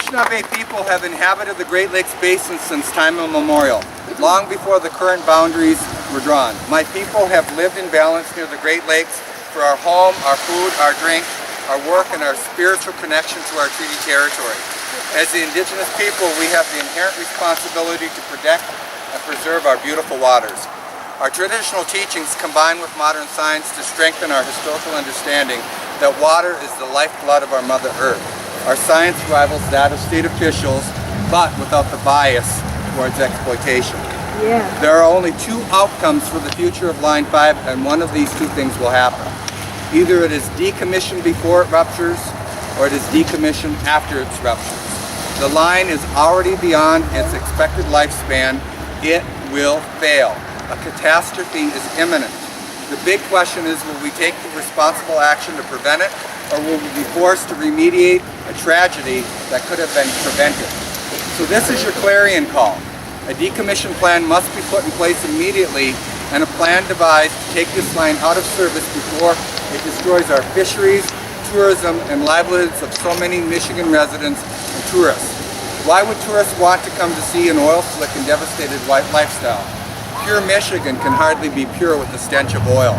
Anishinaabe people have inhabited the Great Lakes Basin since time immemorial, long before the current boundaries were drawn. My people have lived in balance near the Great Lakes for our home, our food, our drink, our work, and our spiritual connection to our treaty territory. As the Indigenous people, we have the inherent responsibility to protect and preserve our beautiful waters. Our traditional teachings combine with modern science to strengthen our historical understanding that water is the lifeblood of our Mother Earth. Our science rivals that of state officials, but without the bias towards exploitation. Yeah. There are only two outcomes for the future of Line 5, and one of these two things will happen. Either it is decommissioned before it ruptures, or it is decommissioned after it ruptures. The line is already beyond its expected lifespan. It will fail. A catastrophe is imminent. The big question is, will we take the responsible action to prevent it, or will we be forced to remediate a tragedy that could have been prevented? So this is your clarion call. A decommission plan must be put in place immediately, and a plan devised to take this line out of service before it destroys our fisheries, tourism, and livelihoods of so many Michigan residents and tourists. Why would tourists want to come to see an oil slick and devastated lifestyle? Pure Michigan can hardly be pure with the stench of oil.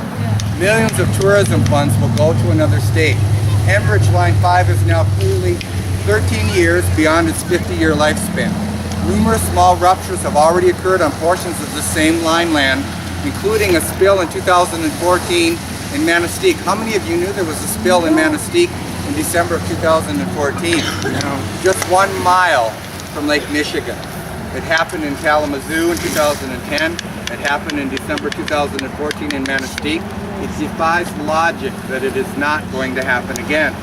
Millions of tourism funds will go to another state. Enbridge Line 5 is now clearly 13 years beyond its 50-year lifespan. Numerous small ruptures have already occurred on portions of the same line land, including a spill in 2014 in Manistee. How many of you knew there was a spill in Manistee in December of 2014? Just 1 mile from Lake Michigan. It happened in Kalamazoo in 2010. It happened in December 2014 in Manistee. It defies logic that it is not going to happen again.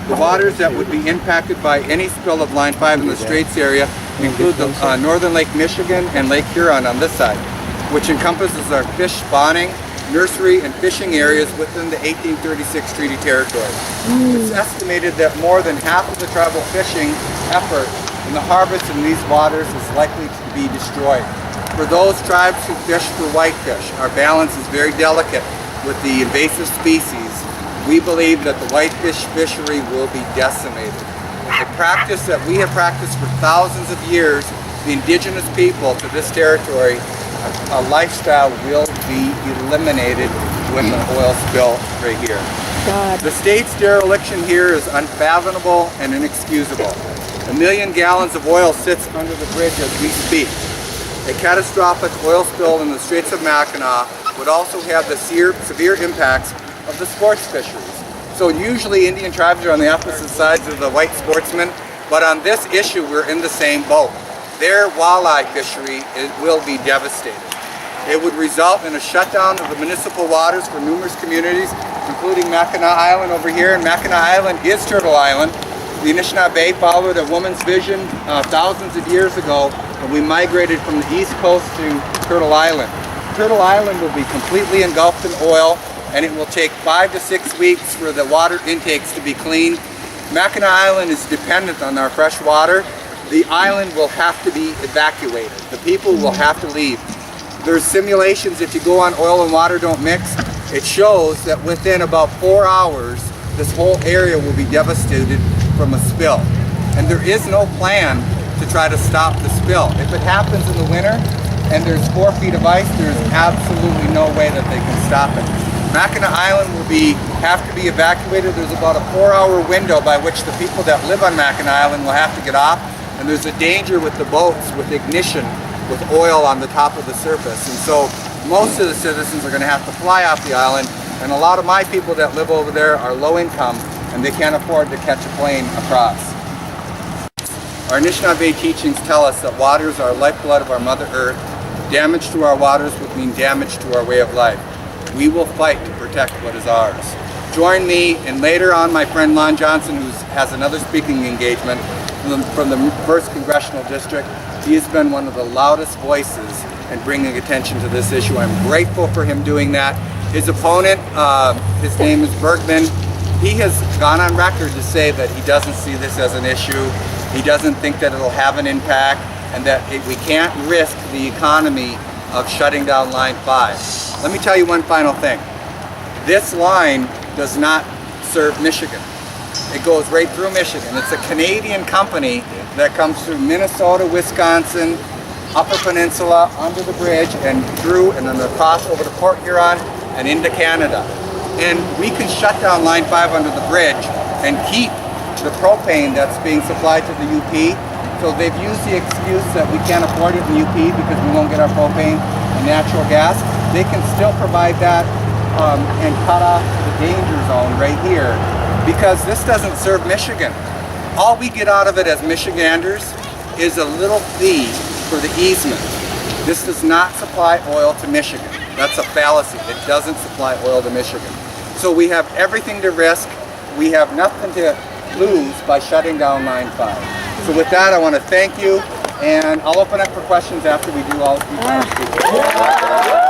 The waters that would be impacted by any spill of Line 5 in the Straits area include the northern Lake Michigan and Lake Huron on this side, which encompasses our fish spawning, nursery, and fishing areas within the 1836 treaty territory. It's estimated that more than half of the tribal fishing effort in the harvest in these waters is likely to be destroyed. For those tribes who fish for whitefish, our balance is very delicate with the invasive species. We believe that the whitefish fishery will be decimated. A practice that we have practiced for thousands of years, the Indigenous people to this territory, a lifestyle will be eliminated when the oil spill right here. God. The state's dereliction here is unfathomable and inexcusable. 1 million gallons of oil sits under the bridge as we speak. A catastrophic oil spill in the Straits of Mackinac would also have the severe impacts of the sports fisheries. So usually Indian tribes are on the opposite sides of the white sportsmen, but on this issue we're in the same boat. Their walleye fishery will be devastated. It would result in a shutdown of the municipal waters for numerous communities, including Mackinac Island over here, and Mackinac Island is Turtle Island. The Anishinaabe followed a woman's vision thousands of years ago when we migrated from the east coast to Turtle Island. Turtle Island will be completely engulfed in oil, and it will take 5 to 6 weeks for the water intakes to be cleaned. Mackinac Island is dependent on our fresh water. The island will have to be evacuated. The people will have to leave. There's simulations, if you go on oil and water don't mix, it shows that within about 4 hours, this whole area will be devastated from a spill. And there is no plan to try to stop the spill. If it happens in the winter and there's 4 feet of ice, there's absolutely no way that they can stop it. Mackinac Island will have to be evacuated. There's about a 4-hour window by which the people that live on Mackinac Island will have to get off. And there's a danger with the boats with ignition, with oil on the top of the surface. And so most of the citizens are going to have to fly off the island. And a lot of my people that live over there are low income and they can't afford to catch a plane across. Our Anishinaabe teachings tell us that waters are lifeblood of our Mother Earth. Damage to our waters would mean damage to our way of life. We will fight to protect what is ours. Join me, and later on my friend Lon Johnson, who has another speaking engagement from the 1st Congressional District. He has been one of the loudest voices in bringing attention to this issue. I'm grateful for him doing that. His opponent, his name is Bergman. He has gone on record to say that he doesn't see this as an issue. He doesn't think that it'll have an impact, and that we can't risk the economy of shutting down Line 5. Let me tell you one final thing. This line does not serve Michigan. It goes right through Michigan. It's a Canadian company that comes through Minnesota, Wisconsin, Upper Peninsula, under the bridge, and through, and then across over to Port Huron and into Canada. And we can shut down Line 5 under the bridge and keep the propane that's being supplied to the UP. So they've used the excuse that we can't afford it in UP because we won't get our propane and natural gas. They can still provide that and cut off the danger zone right here, because this doesn't serve Michigan. All we get out of it as Michiganders is a little fee for the easement. This does not supply oil to Michigan. That's a fallacy. It doesn't supply oil to Michigan. So we have everything to risk. We have nothing to lose by shutting down Line 5. So with that, I want to thank you, and I'll open up for questions after we do all 3 speakers.